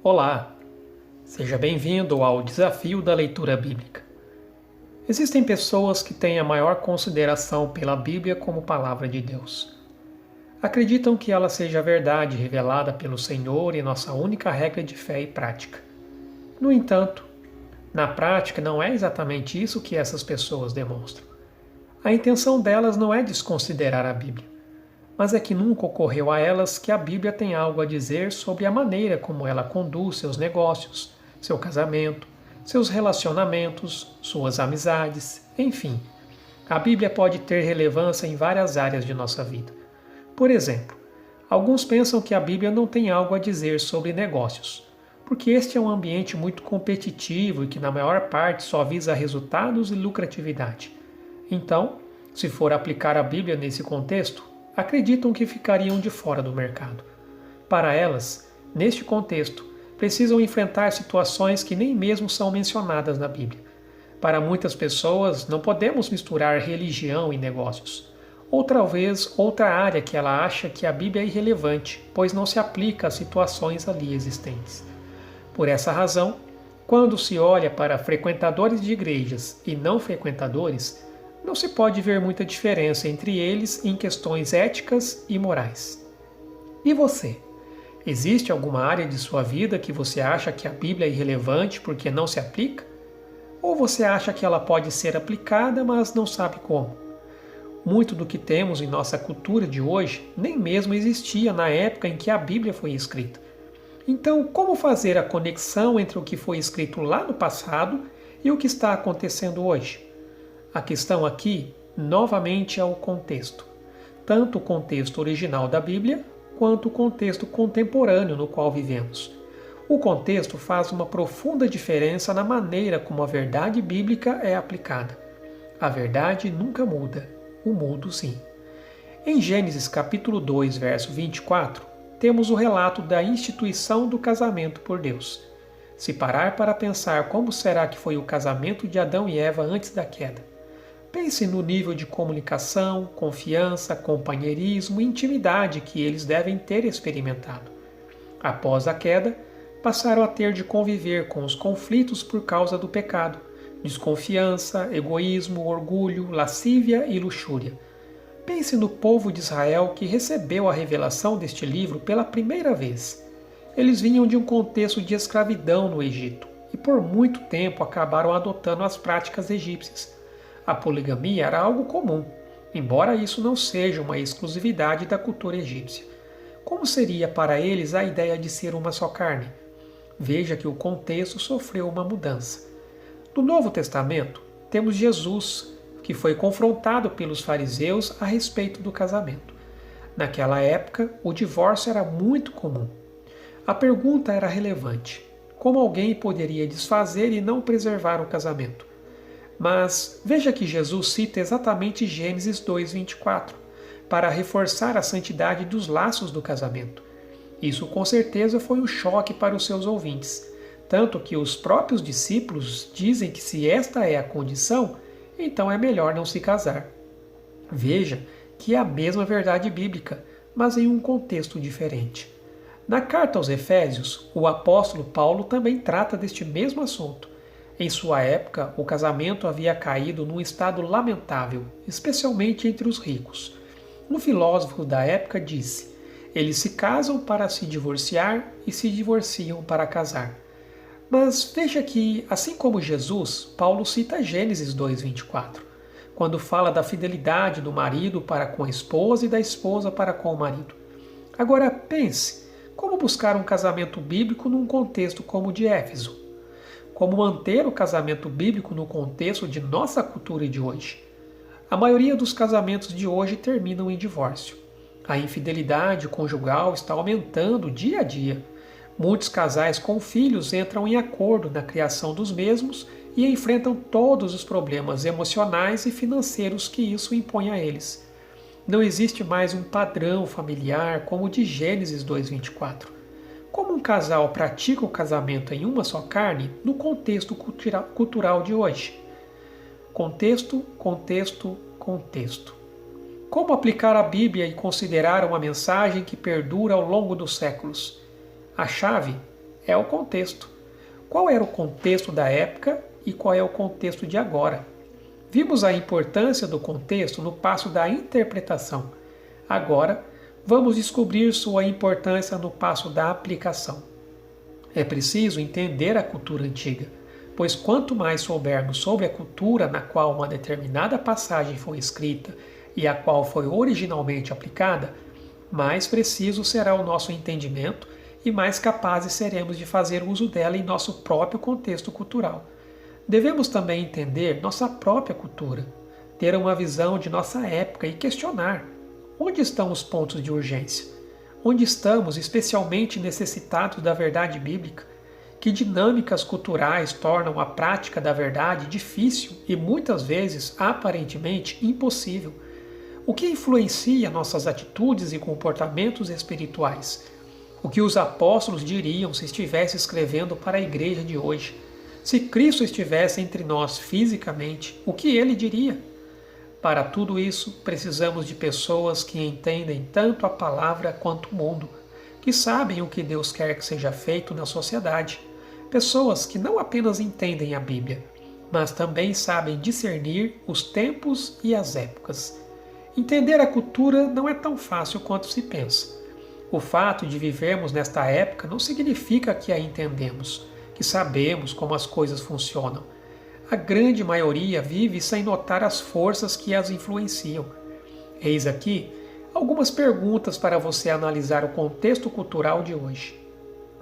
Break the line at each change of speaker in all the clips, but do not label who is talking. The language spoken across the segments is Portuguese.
Olá, seja bem-vindo ao Desafio da Leitura Bíblica. Existem pessoas que têm a maior consideração pela Bíblia como palavra de Deus. Acreditam que ela seja a verdade revelada pelo Senhor e nossa única regra de fé e prática. No entanto, na prática não é exatamente isso que essas pessoas demonstram. A intenção delas não é desconsiderar a Bíblia, mas é que nunca ocorreu a elas que a Bíblia tem algo a dizer sobre a maneira como ela conduz seus negócios, seu casamento, seus relacionamentos, suas amizades, enfim. A Bíblia pode ter relevância em várias áreas de nossa vida. Por exemplo, alguns pensam que a Bíblia não tem algo a dizer sobre negócios, porque este é um ambiente muito competitivo e que na maior parte só visa resultados e lucratividade. Então, se for aplicar a Bíblia nesse contexto, acreditam que ficariam de fora do mercado. Para elas, neste contexto, precisam enfrentar situações que nem mesmo são mencionadas na Bíblia. Para muitas pessoas, não podemos misturar religião e negócios. Ou talvez outra área que ela acha que a Bíblia é irrelevante, pois não se aplica às situações ali existentes. Por essa razão, quando se olha para frequentadores de igrejas e não frequentadores, não se pode ver muita diferença entre eles em questões éticas e morais. E você? Existe alguma área de sua vida que você acha que a Bíblia é irrelevante porque não se aplica? Ou você acha que ela pode ser aplicada, mas não sabe como? Muito do que temos em nossa cultura de hoje nem mesmo existia na época em que a Bíblia foi escrita. Então, como fazer a conexão entre o que foi escrito lá no passado e o que está acontecendo hoje? A questão aqui, novamente, é o contexto. Tanto o contexto original da Bíblia, quanto o contexto contemporâneo no qual vivemos. O contexto faz uma profunda diferença na maneira como a verdade bíblica é aplicada. A verdade nunca muda, o mundo sim. Em Gênesis capítulo 2, verso 24, temos o relato da instituição do casamento por Deus. Se parar para pensar como será que foi o casamento de Adão e Eva antes da queda, pense no nível de comunicação, confiança, companheirismo e intimidade que eles devem ter experimentado. Após a queda, passaram a ter de conviver com os conflitos por causa do pecado, desconfiança, egoísmo, orgulho, lascívia e luxúria. Pense no povo de Israel que recebeu a revelação deste livro pela primeira vez. Eles vinham de um contexto de escravidão no Egito e por muito tempo acabaram adotando as práticas egípcias. A poligamia era algo comum, embora isso não seja uma exclusividade da cultura egípcia. Como seria para eles a ideia de ser uma só carne? Veja que o contexto sofreu uma mudança. No Novo Testamento, temos Jesus, que foi confrontado pelos fariseus a respeito do casamento. Naquela época, o divórcio era muito comum. A pergunta era relevante: como alguém poderia desfazer e não preservar o casamento? Mas veja que Jesus cita exatamente Gênesis 2:24, para reforçar a santidade dos laços do casamento. Isso com certeza foi um choque para os seus ouvintes, tanto que os próprios discípulos dizem que se esta é a condição, então é melhor não se casar. Veja que é a mesma verdade bíblica, mas em um contexto diferente. Na carta aos Efésios, o apóstolo Paulo também trata deste mesmo assunto. Em sua época, o casamento havia caído num estado lamentável, especialmente entre os ricos. Um filósofo da época disse: eles se casam para se divorciar e se divorciam para casar. Mas veja que, assim como Jesus, Paulo cita Gênesis 2:24, quando fala da fidelidade do marido para com a esposa e da esposa para com o marido. Agora pense, como buscar um casamento bíblico num contexto como o de Éfeso? Como manter o casamento bíblico no contexto de nossa cultura de hoje? A maioria dos casamentos de hoje terminam em divórcio. A infidelidade conjugal está aumentando dia a dia. Muitos casais com filhos entram em acordo na criação dos mesmos e enfrentam todos os problemas emocionais e financeiros que isso impõe a eles. Não existe mais um padrão familiar como o de Gênesis 2:24. Como um casal pratica o casamento em uma só carne no contexto cultural de hoje? Contexto, contexto, contexto. Como aplicar a Bíblia e considerar uma mensagem que perdura ao longo dos séculos? A chave É o contexto. Qual era o contexto da época e qual é o contexto de agora? Vimos a importância do contexto no passo da interpretação. Agora, vamos descobrir sua importância no passo da aplicação. É preciso entender a cultura antiga, pois quanto mais soubermos sobre a cultura na qual uma determinada passagem foi escrita e a qual foi originalmente aplicada, mais preciso será o nosso entendimento e mais capazes seremos de fazer uso dela em nosso próprio contexto cultural. Devemos também entender nossa própria cultura, ter uma visão de nossa época e questionar: onde estão os pontos de urgência? Onde estamos especialmente necessitados da verdade bíblica? Que dinâmicas culturais tornam a prática da verdade difícil e muitas vezes aparentemente impossível? O que influencia nossas atitudes e comportamentos espirituais? O que os apóstolos diriam se estivesse escrevendo para a igreja de hoje? Se Cristo estivesse entre nós fisicamente, o que ele diria? Para tudo isso, precisamos de pessoas que entendem tanto a palavra quanto o mundo, que sabem o que Deus quer que seja feito na sociedade. Pessoas que não apenas entendem a Bíblia, mas também sabem discernir os tempos e as épocas. Entender a cultura não é tão fácil quanto se pensa. O fato de vivermos nesta época não significa que a entendemos, que sabemos como as coisas funcionam. A grande maioria vive sem notar as forças que as influenciam. Eis aqui algumas perguntas para você analisar o contexto cultural de hoje.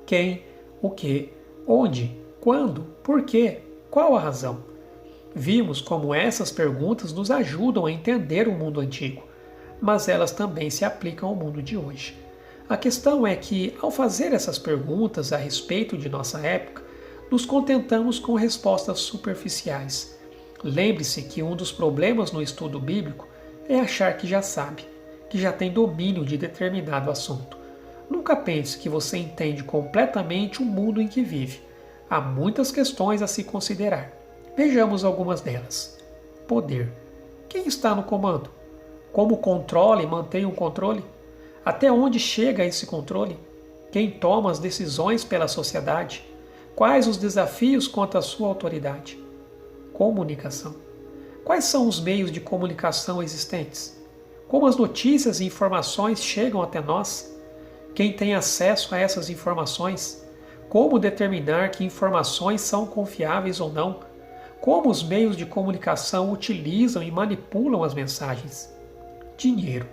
Quem, o que, onde, quando, por quê, qual a razão? Vimos como essas perguntas nos ajudam a entender o mundo antigo, mas elas também se aplicam ao mundo de hoje. A questão é que, ao fazer essas perguntas a respeito de nossa época, nos contentamos com respostas superficiais. Lembre-se que um dos problemas no estudo bíblico é achar que já sabe, que já tem domínio de determinado assunto. Nunca pense que você entende completamente o mundo em que vive. Há muitas questões a se considerar. Vejamos algumas delas. Poder. Quem está no comando? Como controla e mantém um controle? Até onde chega esse controle? Quem toma as decisões pela sociedade? Quais os desafios quanto à sua autoridade? Comunicação. Quais são os meios de comunicação existentes? Como as notícias e informações chegam até nós? Quem tem acesso a essas informações? Como determinar que informações são confiáveis ou não? Como os meios de comunicação utilizam e manipulam as mensagens? Dinheiro.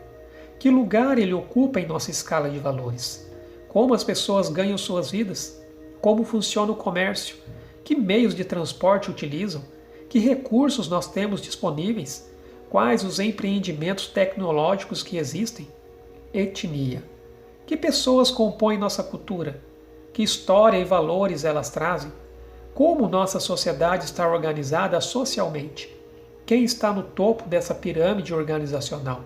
Que lugar ele ocupa em nossa escala de valores? Como as pessoas ganham suas vidas? Como funciona o comércio? Que meios de transporte utilizam? Que recursos nós temos disponíveis? Quais os empreendimentos tecnológicos que existem? Etnia. Que pessoas compõem nossa cultura? Que história e valores elas trazem? Como nossa sociedade está organizada socialmente? Quem está no topo dessa pirâmide organizacional?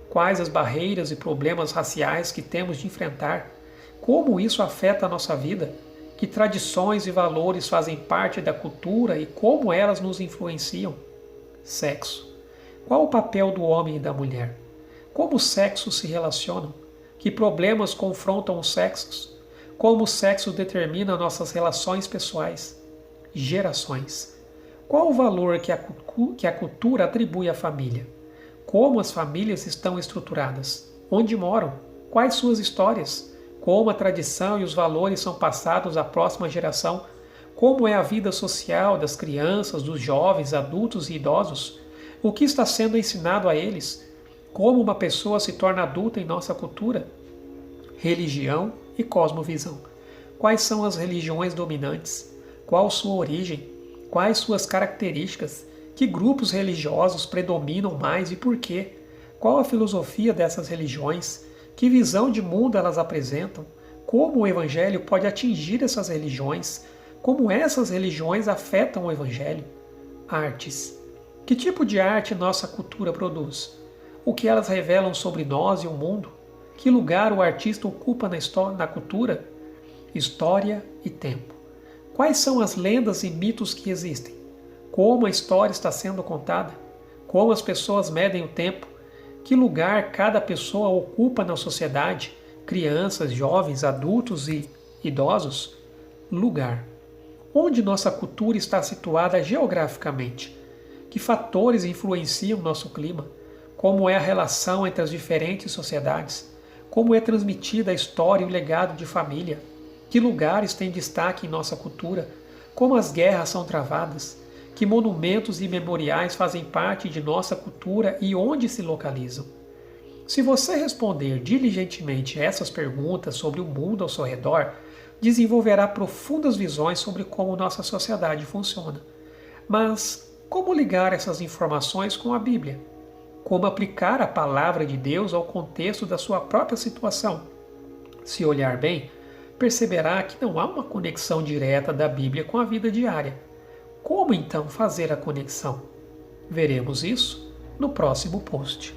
Quais as barreiras e problemas raciais que temos de enfrentar? Como isso afeta a nossa vida? Que tradições e valores fazem parte da cultura e como elas nos influenciam? Sexo. Qual o papel do homem e da mulher? Como os sexos se relacionam? Que problemas confrontam os sexos? Como o sexo determina nossas relações pessoais? Gerações. Qual o valor que a cultura atribui à família? Como as famílias estão estruturadas? Onde moram? Quais suas histórias? Como a tradição e os valores são passados à próxima geração? Como é a vida social das crianças, dos jovens, adultos e idosos? O que está sendo ensinado a eles? Como uma pessoa se torna adulta em nossa cultura? Religião e cosmovisão. Quais são as religiões dominantes? Qual sua origem? Quais suas características? Que grupos religiosos predominam mais e por quê? Qual a filosofia dessas religiões? Que visão de mundo elas apresentam? Como o Evangelho pode atingir essas religiões? Como essas religiões afetam o Evangelho? Artes. Que tipo de arte nossa cultura produz? O que elas revelam sobre nós e o mundo? Que lugar o artista ocupa na cultura? História e tempo. Quais são as lendas e mitos que existem? Como a história está sendo contada? Como as pessoas medem o tempo? Que lugar cada pessoa ocupa na sociedade? Crianças, jovens, adultos e idosos? lugar. Onde nossa cultura está situada geograficamente? Que fatores influenciam nosso clima? Como é a relação entre as diferentes sociedades? Como é transmitida a história e o legado de família? Que lugares têm destaque em nossa cultura? Como as guerras são travadas? Que monumentos e memoriais fazem parte de nossa cultura e onde se localizam? Se você responder diligentemente essas perguntas sobre o mundo ao seu redor, desenvolverá profundas visões sobre como nossa sociedade funciona. Mas como ligar essas informações com a Bíblia? Como aplicar a palavra de Deus ao contexto da sua própria situação? Se olhar bem, perceberá que não há uma conexão direta da Bíblia com a vida diária. Como então fazer a conexão? Veremos isso no próximo post.